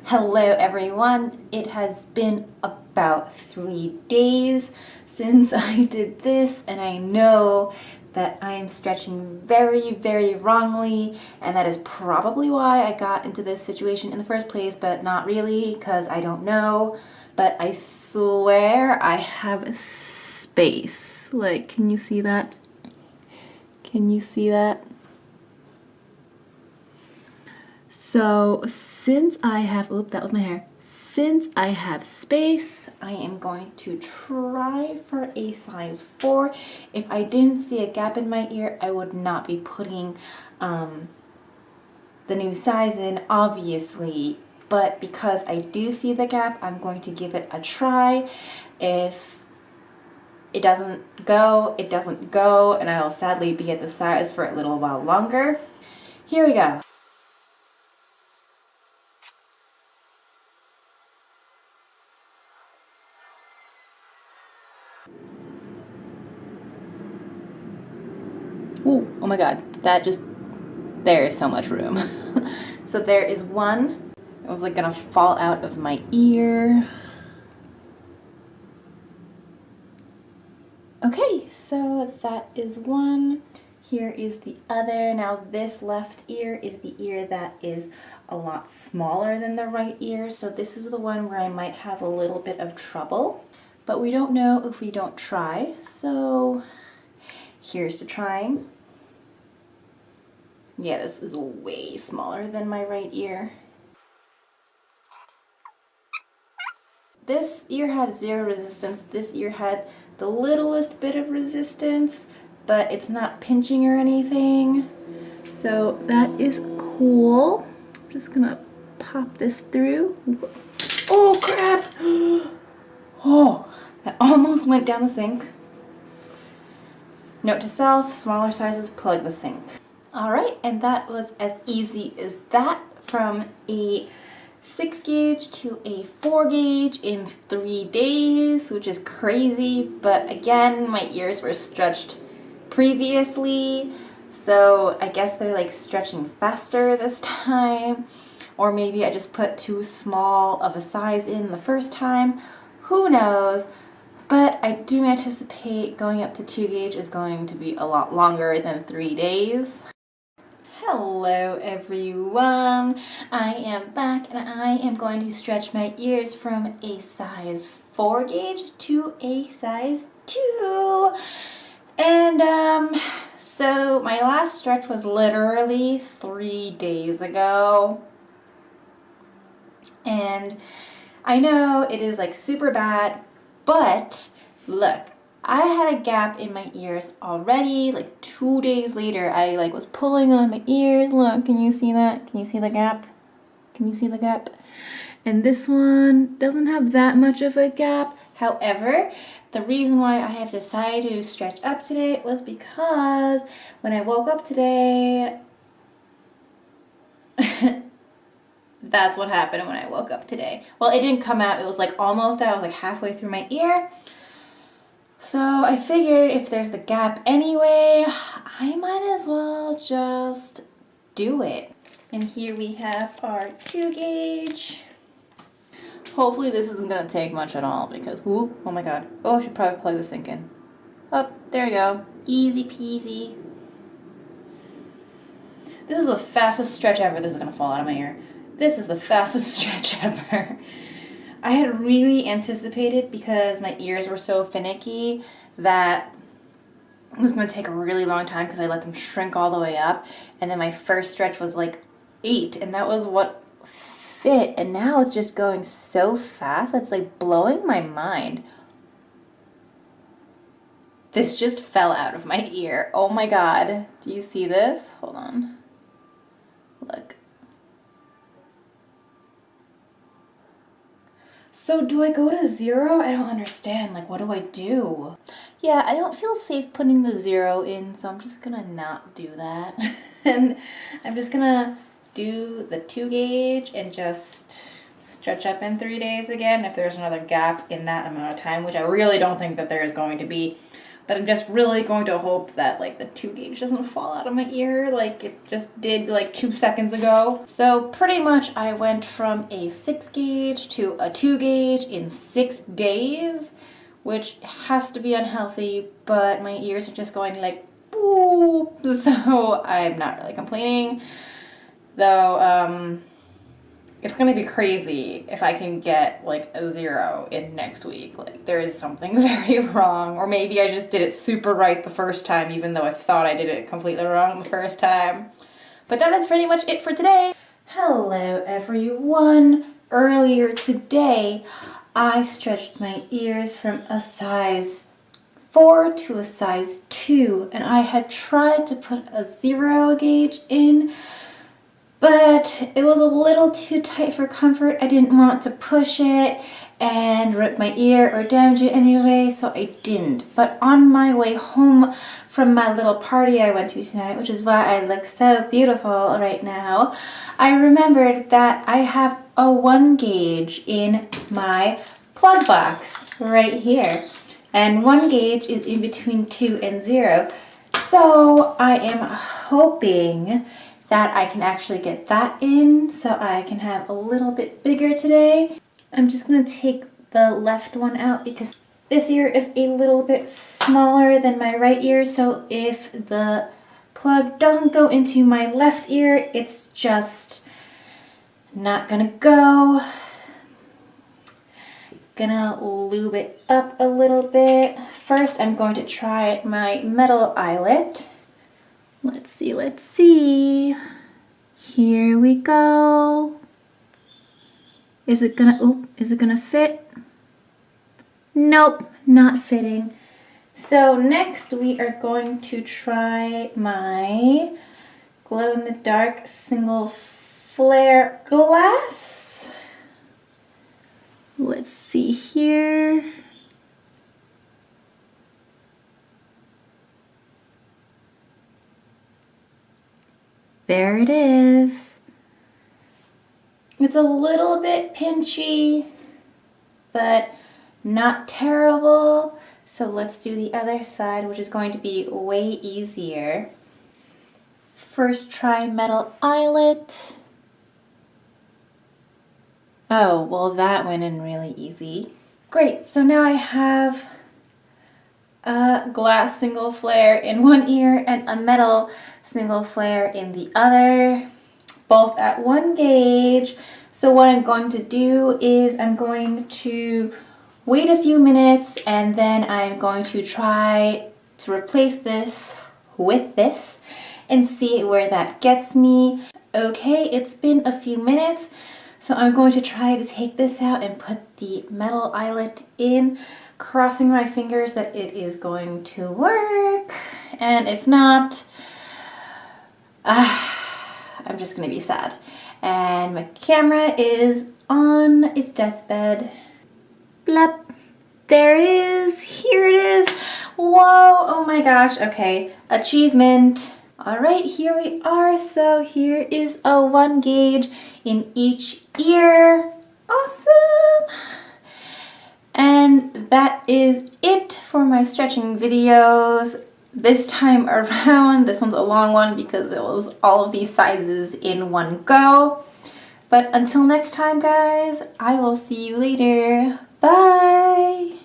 Hello everyone, it has been about 3 days since I did this, and I know that I am stretching very wrongly, and that is probably why I got into this situation in the first place, but not really, because I don't know. But I swear I have space. Like, can you see that? Can you see that? So since I have, oop, that was my hair. Since I have space, I am going to try for a size 4. If I didn't see a gap in my ear, I would not be putting the new size in, obviously. But because I do see the gap, I'm going to give it a try. If it doesn't go, it doesn't go, and I will sadly be at the size for a little while longer. Here we go. Ooh, oh my god, that just, there is so much room. So there is one. It was like gonna fall out of my ear. Okay, so that is one. Here is the other. Now this left ear is the ear that is a lot smaller than the right ear, so this is the one where I might have a little bit of trouble. But we don't know if we don't try, so here's to trying. Yeah, this is way smaller than my right ear. This ear had 0 resistance. This ear had the littlest bit of resistance, but it's not pinching or anything. So that is cool. I'm just gonna pop this through. Oh crap! Oh, that almost went down the sink. Note to self, smaller sizes plug the sink. Alright, and that was as easy as that, from a 6 gauge to a 4 gauge in 3 days, which is crazy, but again, my ears were stretched previously, so I guess they're like stretching faster this time, or maybe I just put too small of a size in the first time, who knows. But I do anticipate going up to 2 gauge is going to be a lot longer than 3 days. Hello everyone, I am back and I am going to stretch my ears from a size 4 gauge to a size 2. And so my last stretch was literally 3 days ago. And I know it is like super bad, but look, I had a gap in my ears already, like 2 days later. I like was pulling on my ears. Look, can you see that? Can you see the gap? Can you see the gap? And this one doesn't have that much of a gap. However, the reason why I have decided to stretch up today was because when I woke up today, that's what happened when I woke up today. Well, it didn't come out. It was like almost out. I was like halfway through my ear. So I figured if there's the gap anyway, I might as well just do it. And here we have our 2 gauge. Hopefully this isn't gonna take much at all because, ooh, oh my god. Oh, I should probably plug the sink in. Oh, there we go. Easy peasy. This is the fastest stretch ever. This is gonna fall out of my ear. This is the fastest stretch ever. I had really anticipated, because my ears were so finicky, that it was going to take a really long time because I let them shrink all the way up. And then my first stretch was like 8, and that was what fit. And now it's just going so fast, it's like blowing my mind. This just fell out of my ear. Oh my god. Do you see this? Hold on. Look. So do I go to 0? I don't understand. Like, what do I do? Yeah, I don't feel safe putting the 0 in, so I'm just gonna not do that. And I'm just gonna do the 2 gauge and just stretch up in 3 days again if there's another gap in that amount of time, which I really don't think that there is going to be. But I'm just really going to hope that like the 2 gauge doesn't fall out of my ear like it just did like 2 seconds ago. So pretty much I went from a 6 gauge to a 2 gauge in 6 days, which has to be unhealthy, but my ears are just going like, boo. So I'm not really complaining. Though, it's gonna be crazy if I can get like a 0 in next week. Like there is something very wrong, or maybe I just did it super right the first time, even though I thought I did it completely wrong the first time. But that is pretty much it for today. Hello everyone. Earlier today, I stretched my ears from a size 4 to a size 2, and I had tried to put a 0 gauge in, but it was a little too tight for comfort. I didn't want to push it and rip my ear or damage it anyway, so I didn't. But on my way home from my little party I went to tonight, which is why I look so beautiful right now, I remembered that I have a 1 gauge in my plug box right here. And 1 gauge is in between 2 and 0. So I am hoping that I can actually get that in so I can have a little bit bigger today. I'm just going to take the left one out because this ear is a little bit smaller than my right ear, so if the plug doesn't go into my left ear, it's just not gonna go. Gonna lube it up a little bit. First, I'm going to try my metal eyelet. Let's see. Here we go. Is it gonna fit? Nope, not fitting. So next we are going to try my glow-in-the-dark single flare glass. Let's see here. There it is. It's a little bit pinchy, but not terrible. So let's do the other side, which is going to be way easier. First try metal eyelet. Oh, well that went in really easy. Great, so now I have a glass single flare in one ear and a metal single flare in the other, both at 1 gauge. So what I'm going to do is I'm going to wait a few minutes and then I'm going to try to replace this with this and see where that gets me. Okay, it's been a few minutes, so I'm going to try to take this out and put the metal eyelet in, crossing my fingers that it is going to work, and if not, I'm just gonna be sad. And my camera is on its deathbed. Blep. There it is. Here it is. Whoa. Oh my gosh. Okay. Achievement. All right. Here we are. So here is a 1 gauge in each ear. Awesome. And that is it for my stretching videos. This time around, this one's a long one because it was all of these sizes in one go. But until next time, guys, I will see you later. Bye!